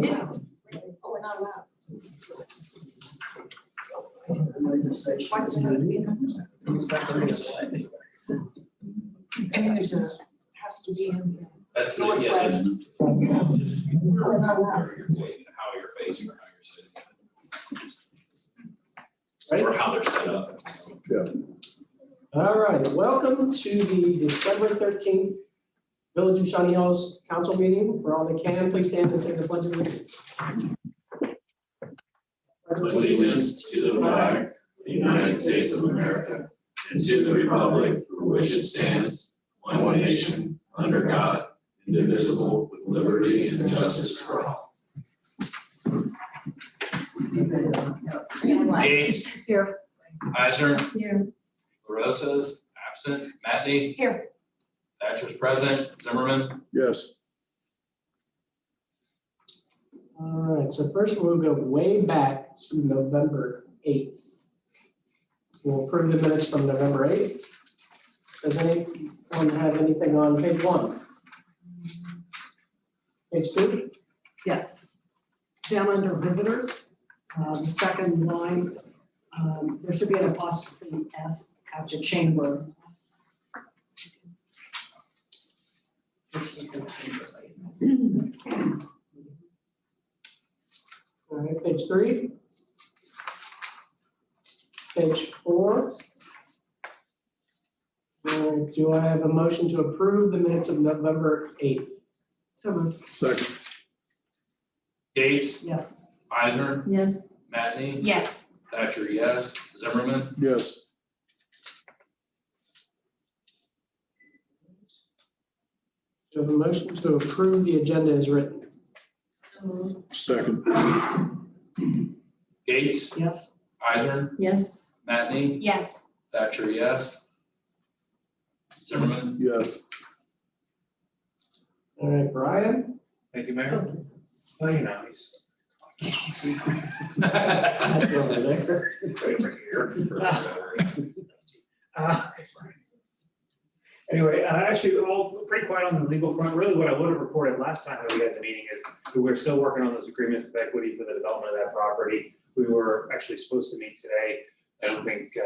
Oh, we're not allowed. I mean, there's a, has to be in. That's what, yeah, that's just We're not allowed. how you're facing or how you're sitting. Right. Or how they're set up. All right, welcome to the December 13th Village of Shawnee Hills Council meeting. For all that can, please stand and say the Pledge of Allegiance. Allegiance to the flag of the United States of America and to the republic for which it stands, one nation, under God, indivisible, with liberty and justice for all. Gates. Here. Eisner. Here. LaRosa's absent. Matney. Here. Thatcher's present. Zimmerman. Yes. All right, so first we'll go way back to November 8th. We'll approve the minutes from November 8th. Does anyone have anything on page 1? Page 2? Yes. Down under visitors, the second line, there should be an apostrophe S after chamber. All right, page 3. Page 4. Do I have a motion to approve the minutes of November 8th? So moved. Second. Gates. Yes. Eisner. Yes. Matney. Yes. Thatcher, yes. Zimmerman. Yes. Do I have a motion to approve the agenda as written? Second. Gates. Yes. Eisner. Yes. Matney. Yes. Thatcher, yes. Zimmerman. Yes. All right, Brian? Thank you, Mayor. Oh, you know, he's. That's over there. Right here. Anyway, actually, all pretty quiet on the legal front. Really, what I would have reported last time that we had the meeting is that we're still working on those agreements with equity for the development of that property. We were actually supposed to meet today. I don't think,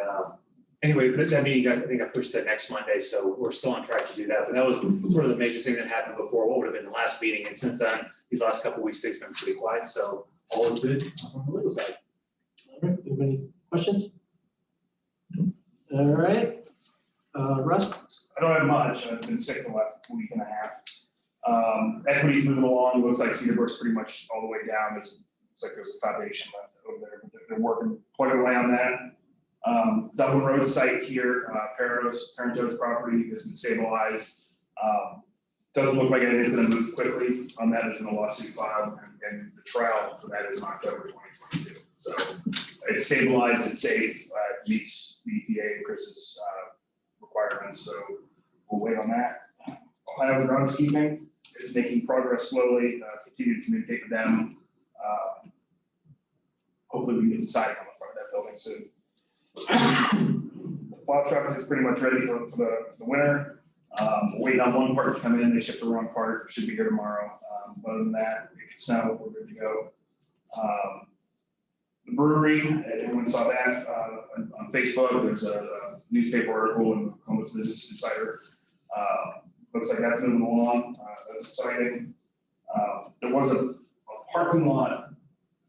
anyway, that meeting I think I pushed to next Monday, so we're still on track to do that. But that was sort of the major thing that happened before what would have been the last meeting. And since then, these last couple of weeks, things have been pretty quiet. So all is good on the legal side. All right, anybody questions? All right, Russ? I don't have much. I've been sick the last week and a half. Equity's moving along. It looks like Cedarbrook's pretty much all the way down. Looks like there's a foundation left over there, but they're working quite a way on that. Dublin Road site here, Parento's property has been stabilized. Doesn't look like anything's going to move quickly on that. There's been a lawsuit filed, and the trial for that is in October 2022. So it's stabilized, it's safe, it meets the EPA and Chris's requirements. So we'll wait on that. Ohio Groundskeeping is making progress slowly. Continue to communicate with them. Hopefully we can get some siding on the front of that building soon. The plow truck is pretty much ready for the winter. Waiting on one part to come in. They shipped the wrong part. Should be here tomorrow. Other than that, it can snow. We're good to go. The brewery, everyone saw that on Facebook. There's a newspaper article in Columbus Business Insider. Looks like that's moving along. That's exciting. There was a parking lot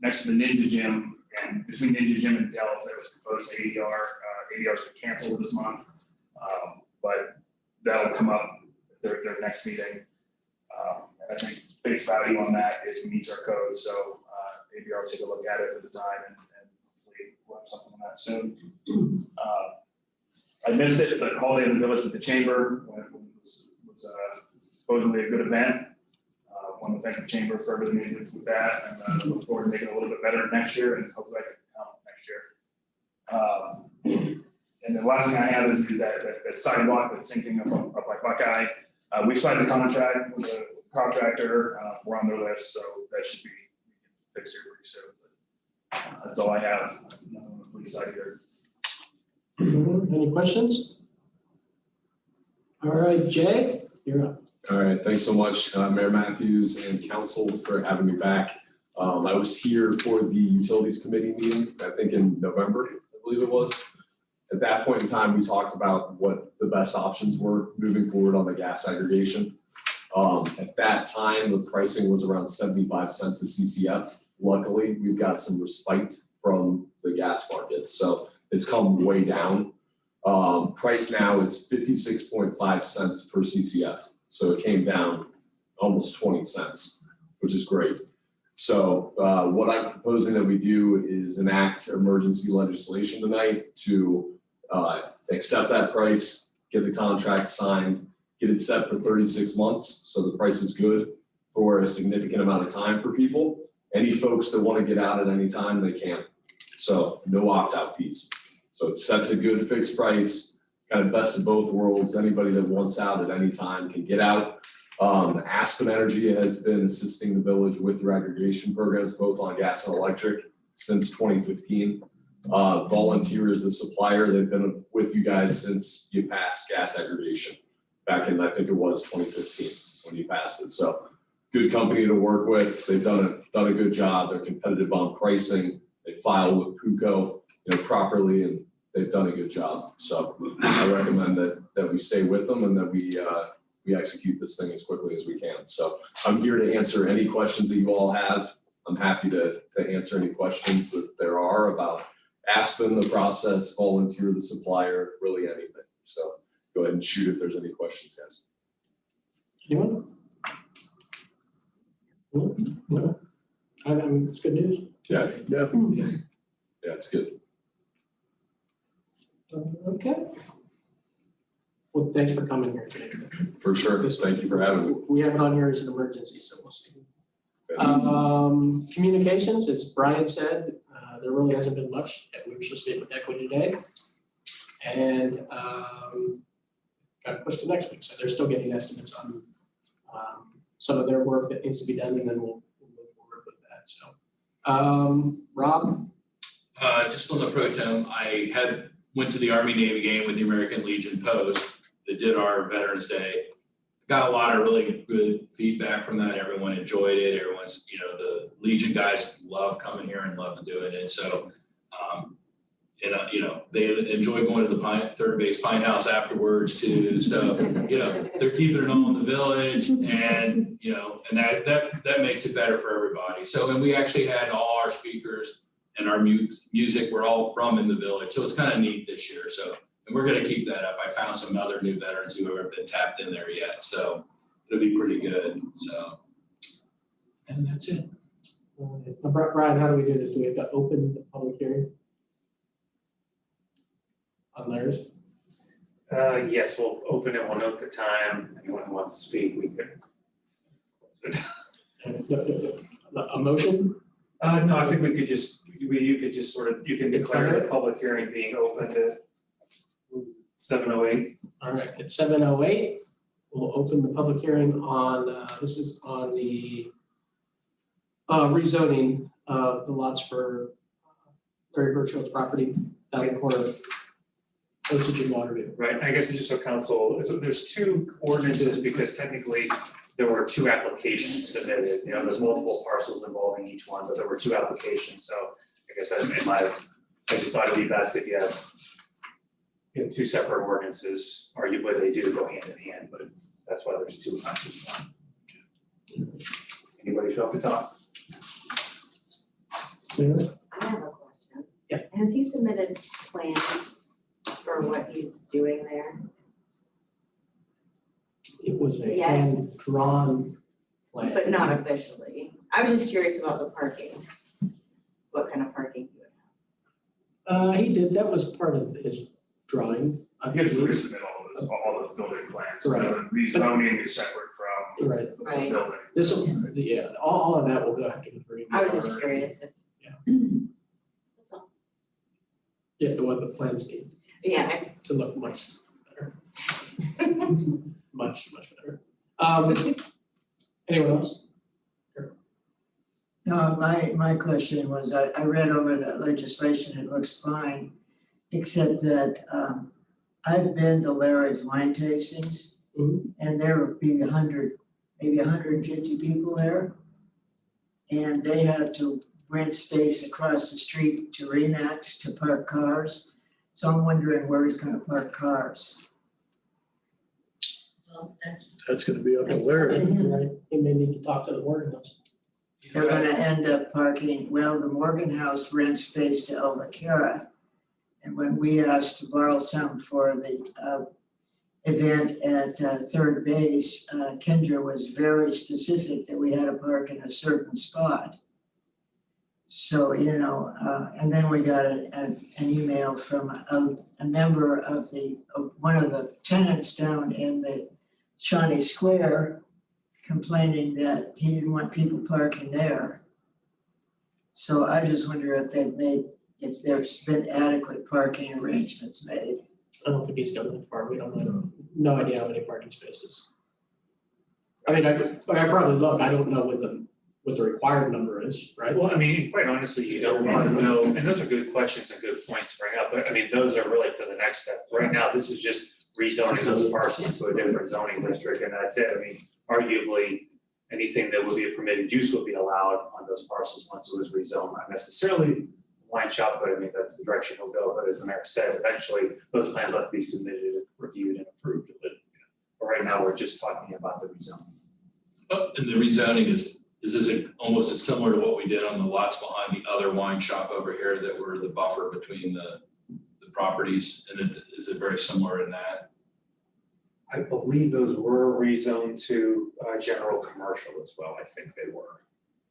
next to the Ninja Gym, and between Ninja Gym and Dell's, there was proposed ADR. ADR's been canceled this month, but that'll come up at their next meeting. And I think face value on that is meets our code. So ADR will take a look at it, the design, and hopefully we'll have something on that soon. I missed it, but Holiday in the Village with the Chamber was supposedly a good event. Want to thank the Chamber for everything they did with that, and look forward to making it a little bit better next year, and hopefully I can come next year. And the last thing I have is that sidewalk that's sinking up by Buckeye. We've signed a contract with a contractor. We're on their list, so that should be fixed here pretty soon. But that's all I have. Nothing on the police side either. Any questions? All right, Jay, you're up. All right, thanks so much, Mayor Matthews and Council for having me back. I was here for the Utilities Committee meeting, I think in November, I believe it was. At that point in time, we talked about what the best options were moving forward on the gas aggregation. At that time, the pricing was around 75 cents a CCF. Luckily, we've got some respite from the gas market, so it's come way down. Price now is 56.5 cents per CCF, so it came down almost 20 cents, which is great. So what I'm proposing that we do is enact emergency legislation tonight to accept that price, get the contract signed, get it set for 36 months, so the price is good for a significant amount of time for people. Any folks that want to get out at any time, they can. So no opt-out fees. So it sets a good fixed price, kind of best of both worlds. Anybody that wants out at any time can get out. Aspen Energy has been assisting the village with your aggregation programs, both on gas and electric, since 2015. Volunteer is the supplier. They've been with you guys since you passed gas aggregation back in, I think it was 2015 when you passed it. So good company to work with. They've done a good job. They're competitive on pricing. They file with PUCO, properly, and they've done a good job. So I recommend that we stay with them and that we execute this thing as quickly as we can. So I'm here to answer any questions that you all have. I'm happy to answer any questions that there are about Aspen, the process, Volunteer, the supplier, really anything. So go ahead and shoot if there's any questions, guys. Anyone? No? I mean, it's good news. Yeah, Definitely. yeah, it's good. Okay. Well, thanks for coming here today. For sure. Thank you for having me. We have it on here as an emergency, so we'll see. Communications, as Brian said, there really hasn't been much. We were supposed to meet with Equity today. And got pushed to next week. So they're still getting estimates on some of their work that needs to be done, and then we'll move forward with that. So, Rob? Just on the pro tem, I went to the Army Navy game with the American Legion Post that did our Veterans Day. Got a lot of really good feedback from that. Everyone enjoyed it. Everyone's, the Legion guys love coming here and love doing it. So, they enjoy going to the third base Pine House afterwards too. So, they're keeping it all in the village, and and that makes it better for everybody. So, and we actually had all our speakers and our music were all from in the village. So it's kind of neat this year. So, and we're going to keep that up. I found some other new veterans who haven't been tapped in there yet. So it'll be pretty good. So, and that's it. Brian, how do we do this? Do we have to open the public hearing on theirs? Yes, we'll open it, we'll note the time. Anyone who wants to speak, we could. A motion? No, I think you could just you can declare the public hearing being open at 7:08. All right, at 7:08, we'll open the public hearing on, this is on the rezoning of the lots for Gary Birchfield's property down the corner of Osage and Waterview. Right, I guess it's just so council, there's two ordinances because technically there were two applications submitted. There's multiple parcels involving each one, but there were two applications. So I guess I just thought it'd be best if you have two separate ordinances. Arguably they do go hand in hand, but that's why there's two, not just one. Anybody show up to talk? I have a question. Yeah. Has he submitted plans for what he's doing there? It was a Yeah. hand-drawn plan. But not officially. I was just curious about the parking. What kind of parking he would have. He did, that was part of his drawing. I You have believe. to resubmit all the building plans. Right. The rezoning is separate from Right, the Right. building. this will, yeah, all of that will go after the three. I was just curious if. Yeah. That's all. Yeah, what the plans need Yeah. to look much better, much better. Anyone else? No, my question was, I read over that legislation, it looks fine, except that I've been to Larry's wine tastings, Mhm. and there would be 100, maybe 150 people there. and they had to rent space across the street to Remax to park cars. So I'm wondering where he's gonna park cars. Well, that's. That's gonna be up to That's Larry. right. You may need to talk to the Morgan House. They're gonna end up parking, well, the Morgan House rents space to El Vaquera. And when we asked to borrow some for the event at third base, Kendra was very specific that we had to park in a certain spot. So, you know, and then we got an email from a member of one of the tenants down in the Shawnee Square complaining that he didn't want people parking there. So I just wonder if if there's been adequate parking arrangements made. I don't think he's going that far. We don't know, no idea how many parking spaces. I mean, I probably look, I don't know what the required number is, right? Well, I mean, quite honestly, you don't want to know, and those are good questions and good points to bring up, but I mean, those are really for the next step. Right now, this is just rezoning those parcels to a different zoning district, and that's it. I mean, arguably, anything that would be a permitted use would be allowed on those parcels once it was rezoned, not necessarily wine shop, but I mean, that's the direction he'll go. But as the mayor said, eventually, those plans will have to be submitted, reviewed, and approved. But right now, we're just talking about the rezoning. Oh, and the rezoning is this almost as similar to what we did on the lots behind the other wine shop over here that were the buffer between the properties? And is it very similar in that? I believe those were rezoned to general commercial as well. I think they were.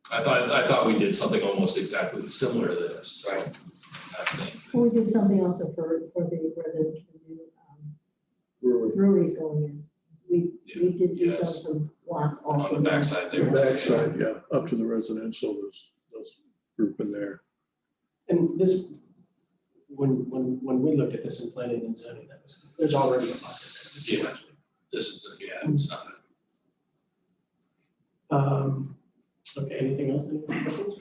I thought we did something almost exactly similar to this, so. That's it. Well, we did something also where the new brewery's going in. We did Yes. rezone some lots also. On the backside The there. backside, yeah, up to the residential, those group in there. And this, when we looked at this in planning and zoning, there's already a buffer there. Yeah. This is, it's not. Okay, anything else? Any questions?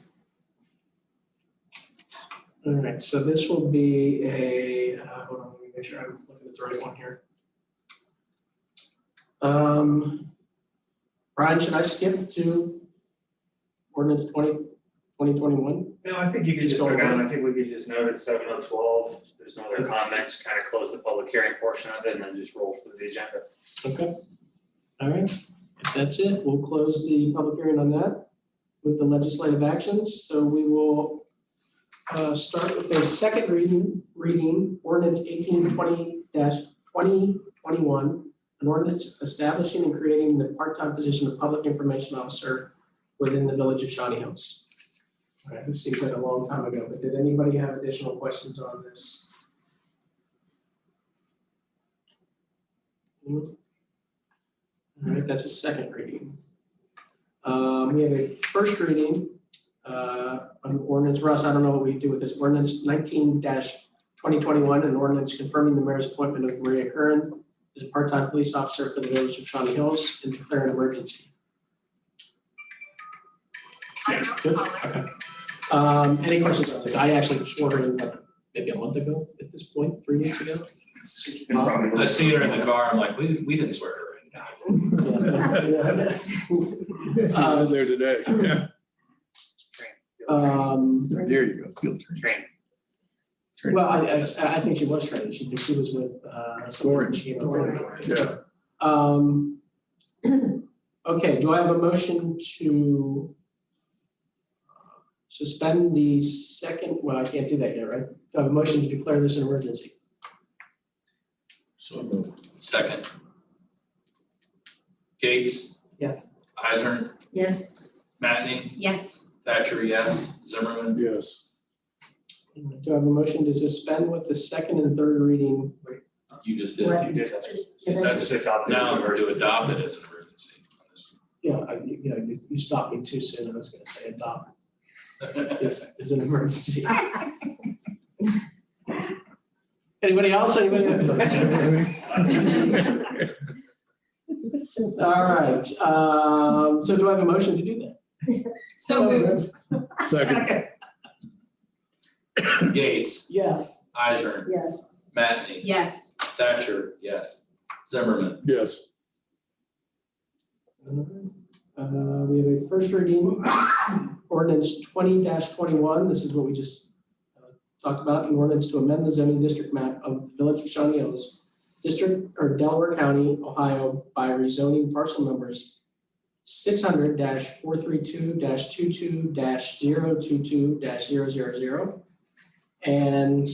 All right, so this will be hold on, let me make sure I'm looking at the right one here. Brian, should I skip to ordinance 2021? No, I think you could just go down. I think we could just note it's 7:12. There's no other comments, kind of close the public hearing portion of it and then just roll through the agenda. Okay. All right, if that's it, we'll close the public hearing on that with the legislative actions. So we will start with a second reading ordinance 1820-2021, an ordinance establishing and creating the part-time position of public information officer within the village of Shawnee Hills. All right, this seems like a long time ago, but did anybody have additional questions on this? All right, that's a second reading. We have a first reading on ordinance. Russ, I don't know what we do with this. Ordinance 19-2021, an ordinance confirming the mayor's appointment of Maria Curran as a part-time police officer for the village of Shawnee Hills and declare an emergency. Yeah, good. Okay. Any questions on this? I actually swore her in maybe a month ago at this point, 3 weeks ago. I see her in the car, I'm like, we didn't swear her in. She's in there today. Yeah. There you go, field training. Well, I think she was trained. She was with someone. Yeah. Okay, do I have a motion to suspend the second, well, I can't do that yet, right? Do I have a motion to declare this an emergency? So moved. Second. Gates, Yes. Eisner, Yes, Matney, Yes. Thatcher, yes, Zimmerman, Yes. Do I have a motion to suspend with the second and third reading? you just did. Right. You did that. just. That's adopted. Now we're to adopt it as an emergency. You stopped me too soon. I was gonna say adopt. Is an emergency. Anybody else? Anybody? All right, so do I have a motion to do that? So moved. Second. Gates, Yes. Eisner, Yes, Matney, Yes. Thatcher, yes, Zimmerman, Yes. We have a first reading ordinance 20-21, this is what we just talked about, an ordinance to amend the zoning district map of the Village of Shawnee Hills, District or Delaware County, Ohio by rezoning parcel numbers 600-432-22-022-000 and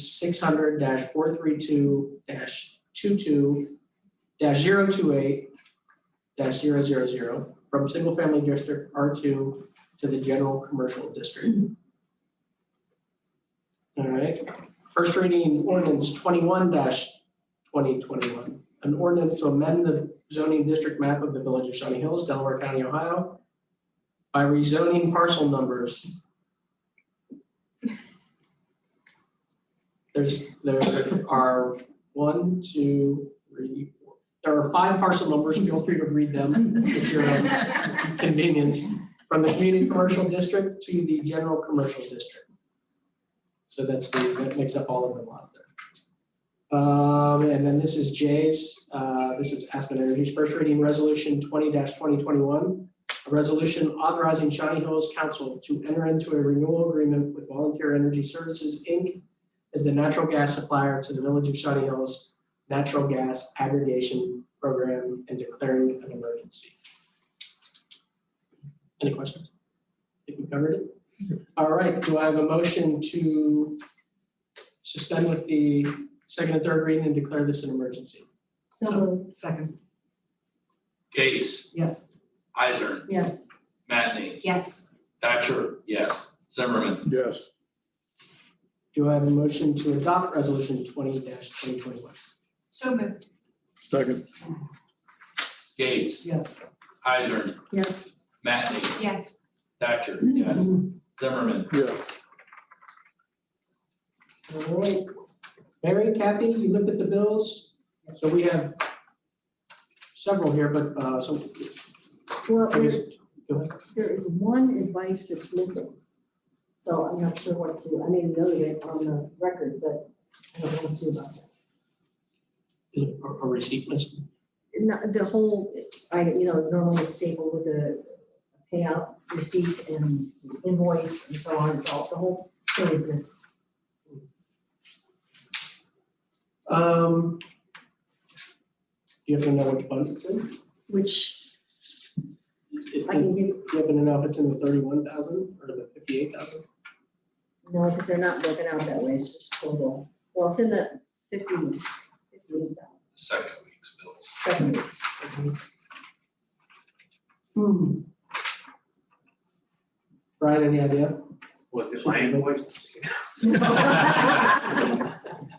600-432-22-028-000 from single family district R2 to the general commercial district. All right, first reading ordinance 21-2021, an ordinance to amend the zoning district map of the Village of Shawnee Hills, Delaware County, Ohio by rezoning parcel numbers. There are 1, 2, 3, 4. There are 5 parcel numbers. Feel free to read them at your convenience. From the community commercial district to the general commercial district. So that makes up all of the lots there. And then this is Jay's, this is Aspen Energy's first reading resolution 20-2021. A resolution authorizing Shawnee Hills Council to enter into a renewal agreement with Volunteer Energy Services, Inc. as the natural gas supplier to the Village of Shawnee Hills Natural Gas Aggregation Program and declaring an emergency. Any questions? I think we covered it. All right, do I have a motion to suspend with the second and third reading and declare this an emergency? So, Second, Gates, yes. Eisner, yes, Matney, Yes. Thatcher, yes. Zimmerman, Yes, Do I have a motion to adopt resolution 20-2021? So moved. second, Gates, Yes. Eisner, yes, Matney, Yes. Thatcher, yes. Zimmerman, yes. All right, Mary, Kathy, you looked at the bills? So we have several here, but well, I guess, go ahead. there is one advice that's missing. So I'm not sure what to, I made a note of it on the record, but I don't know what to do about that. Is it a receipt list? Not the whole, normally it's stapled with a payout receipt and invoice and so on, so the whole thing is missing. Do you happen to know which fund it's in? Which If- I can give, Do you happen to know if it's in the 31,000 or the 58,000? no, because they're not broken out that way, it's just a total. Well, it's in the 58,000, second week's bills. 7 weeks. Brian, any idea? Was it my invoice?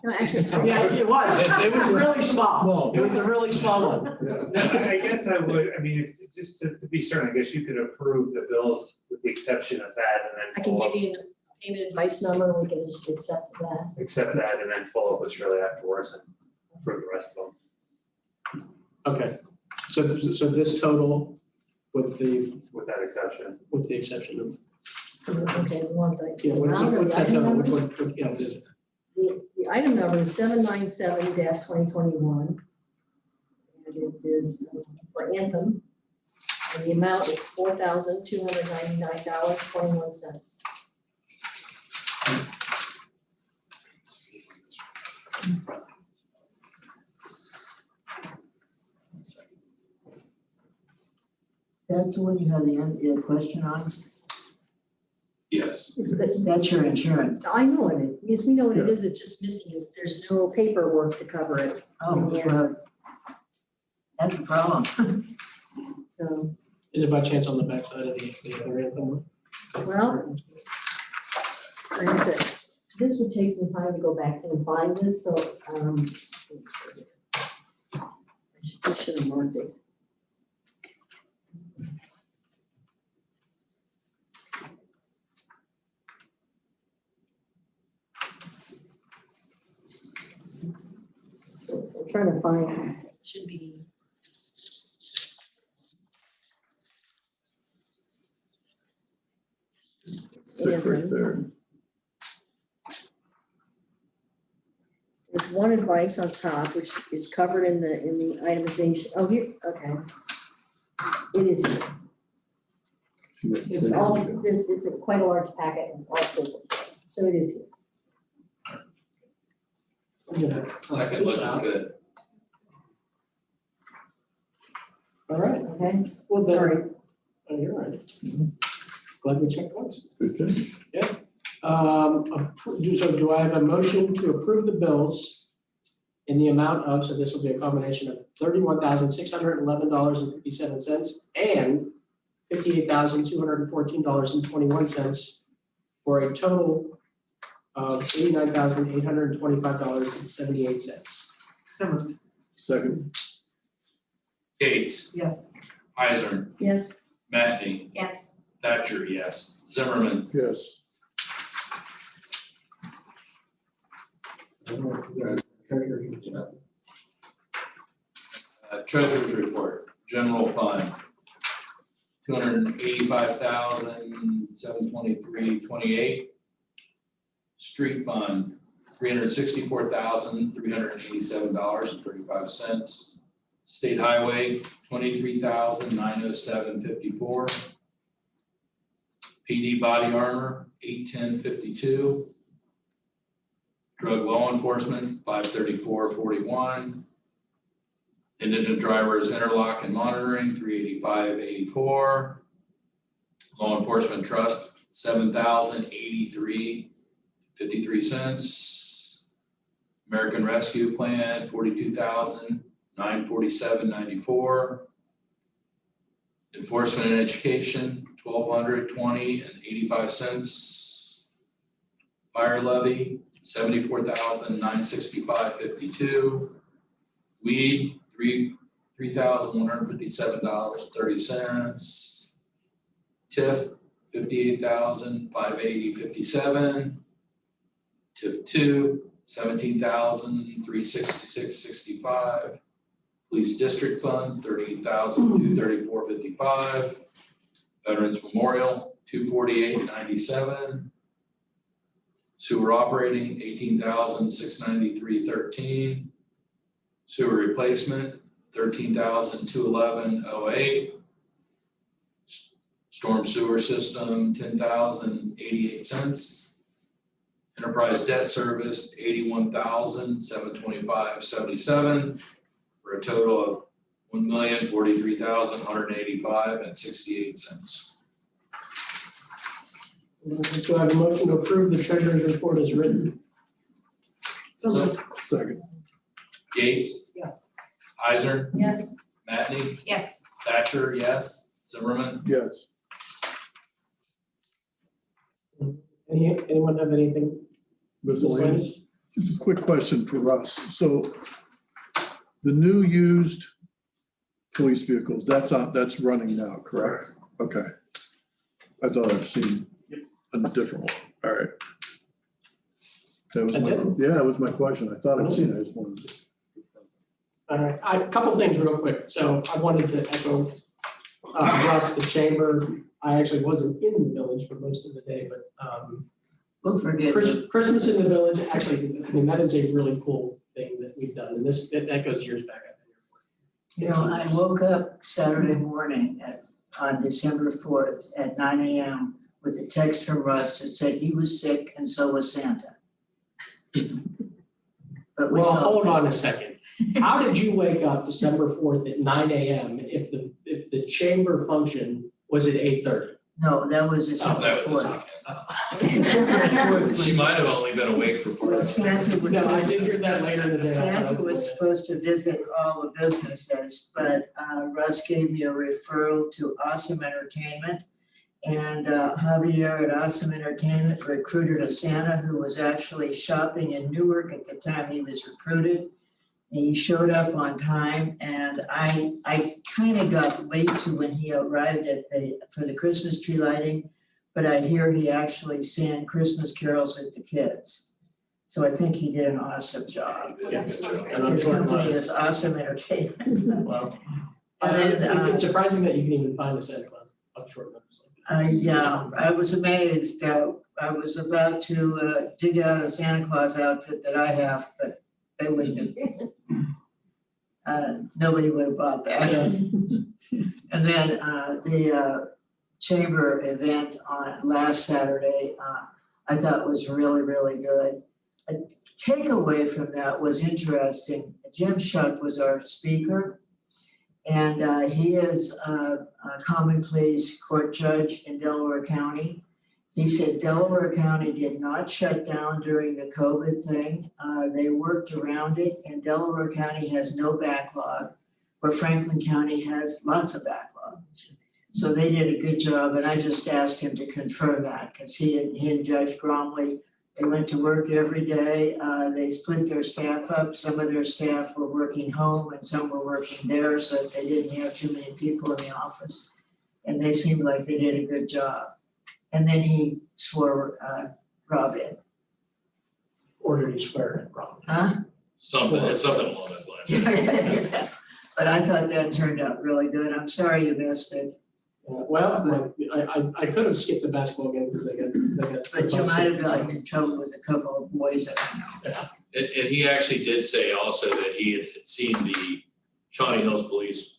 No, actually, it's from. Yeah, it was. It was really small. Well, It was a really small one. I guess I would, just to be certain, I guess you could approve the bills with the exception of that and then. I can follow give you a payment advice number, and we can just accept that. up- Accept that and then follow up with Shirley afterwards and approve the rest of them Okay, so this total with the with that exception. exception of, Okay, the one thing. yeah, what's that total, which one, yeah, what is it? The item number is 797-2021. And it is for Anthem. And the amount is $4,299.21. That's the one you have the question on? Yes. That's your insurance. I know what it, yes, we know what it is, it's just missing, is there's no paperwork to cover it. Oh, well, that's a problem. So, Is it by chance on the backside of the other Anthem one? well, I have to, this would take some time to go back and find this, so, let's see. I should have marked it. So I'm trying to find, it should be. Six right there. There's one advice on top, which is covered in the itemization. Oh, here, okay. It is here. It's all, it's quite a large packet, and it's also, so it is here. Second look is good. All right, Okay, well, then, sorry. oh, you're right. Glad we checked twice. Good catch. So do I have a motion to approve the bills in the amount of, so this will be a combination of $31,611.57 and $58,214.21 for a total of $89,825.78. So moved. Second, Gates, Yes. Heiser, Yes, Matney, Yes. Thatcher, yes. Zimmerman, yes. Treasurer's report, general fund, $285,723.28. Street fund, $364,387.35. State highway, $23,907.54. PD body armor, $810.52. Drug law enforcement, $534.41. Indigent drivers interlock and monitoring, $385.84. Law enforcement trust, $7,083.53. American Rescue Plan, $42,947.94. Enforcement and education, $1,220.85. Fire levy, $74,965.52. Weed, $3,157.30. TIF, $58,580.57. TIF two, $17,366.65. Police district fund, $38,234.55. Veterans Memorial, $248.97. Sewer operating, $18,693.13. Sewer replacement, $13,211.08. Storm sewer system, $10,088. Enterprise debt service, $81,725.77, for a total of $1,043,185.68. Do I have a motion to approve the treasurer's report as written? So moved. Second, Gates, Yes. Heiser, yes, Matney, Yes. Thatcher, yes. Zimmerman, yes. Anyone have anything? Miscellaneous. Just a quick question for Russ. So the new used police vehicles, that's running now, correct? Okay. I thought I'd seen a different one. All right. That was That's it? that was my question. I thought I'd seen it. I just wanted to. All right, a couple things real quick. So I wanted to echo Russ, the chamber. I actually wasn't in the village for most of the day, but We'll forgive you. Christmas in the village, actually, I mean, that is a really cool thing that we've done. And that goes years back. You know, I woke up Saturday morning on December 4th at 9 a.m. with a text from Russ that said he was sick and so was Santa. But we Well, saw. hold on a second. How did you wake up December 4th at 9 a.m. if the chamber function was at 8:30? No, that was December that was 4th. this December 4th She was- might have only been awake for part of it. Santa was. No, I did hear that later in the day. Santa was supposed to visit all the businesses, but Russ gave me a referral to Awesome Entertainment. And Javier at Awesome Entertainment recruited a Santa who was actually shopping in Newark at the time he was recruited. And he showed up on time, and I kind of got late to when he arrived for the Christmas tree lighting, but I hear he actually sang Christmas carols with the kids. So I think he did an awesome job. Yes. And I'm His sure company not. is Awesome Entertainment. Well, And then, it's surprising that you can even find a Santa Claus on short notice. Yeah, I was amazed. I was about to dig out a Santa Claus outfit that I have, but they wouldn't have. Nobody would have bought that. And then the chamber event on last Saturday, I thought was really, really good. A takeaway from that was interesting. Jim Shuck was our speaker. And he is a common pleas court judge in Delaware County. He said Delaware County did not shut down during the COVID thing. They worked around it, and Delaware County has no backlog, where Franklin County has lots of backlog. So they did a good job, and I just asked him to confirm that, because he and Judge Gromley, they went to work every day. They split their staff up. Some of their staff were working home and some were working there, so that they didn't have too many people in the office. And they seemed like they did a good job. And then he swore Rob in. Or did he swear at Rob? Huh? It's something along those lines. But I thought that turned out really good. I'm sorry you missed it. Well, I could have skipped the basketball game because they got. But you might have gotten in trouble with a couple of boys that I know. And he actually did say also that he had seen the Shawnee Hills Police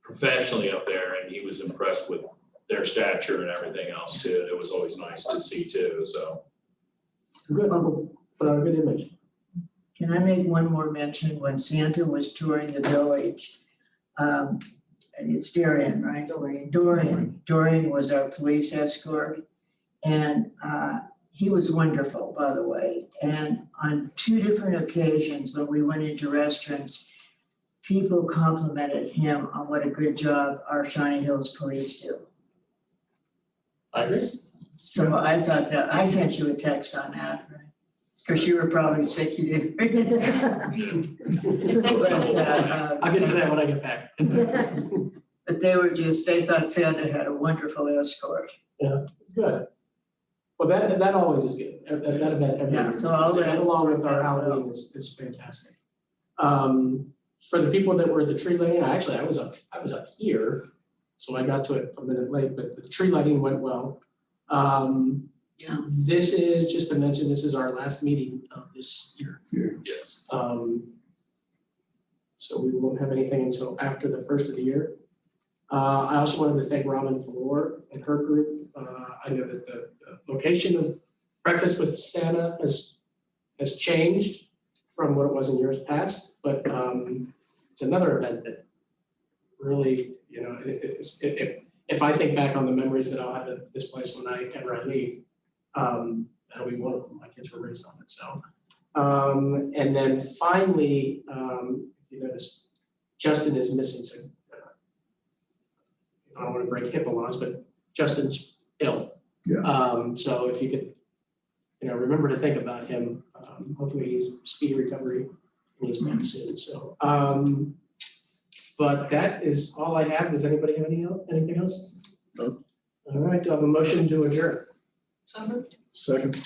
professionally up there, and he was impressed with their stature and everything else too. It was always nice to see too, so. Good, put out a good image. Can I make one more mention? When Santa was touring the village, and it's Dorian, right? Dorian was our police escort, and he was wonderful, by the way. And on 2 different occasions, when we went into restaurants, people complimented him on what a good job our Shawnee Hills police do. I agree. So I thought that, I sent you a text on that, right? Because you were probably sick, you didn't read it. But, I'll get to that when I get back. but they thought Santa had a wonderful escort. Yeah, good. Well, that always is good. That event every Yeah, year. so all that- Along with our Halloween is fantastic. For the people that were at the tree lighting, I was up here, so I got to it a minute late, but the tree lighting went well. Yeah. This is, just to mention, this is our last meeting of this year. Yes. So we won't have anything until after the first of the year. I also wanted to thank Robin Flor and her group. I know that the location of Breakfast with Santa has changed from what it was in years past, but it's another event that really, if I think back on the memories that I'll have at this place whenever I leave, that'll be one of them. My kids were raised on it, so. And then finally, if you notice, Justin is missing some. I don't want to break HIPAA laws, but Justin's ill. Yeah. So if you could, remember to think about him. Hopefully he's speedy recovery and he's back soon. So, but that is all I have. Does anybody have anything else? No. All right, do I have a motion to adjourn? So moved. Second.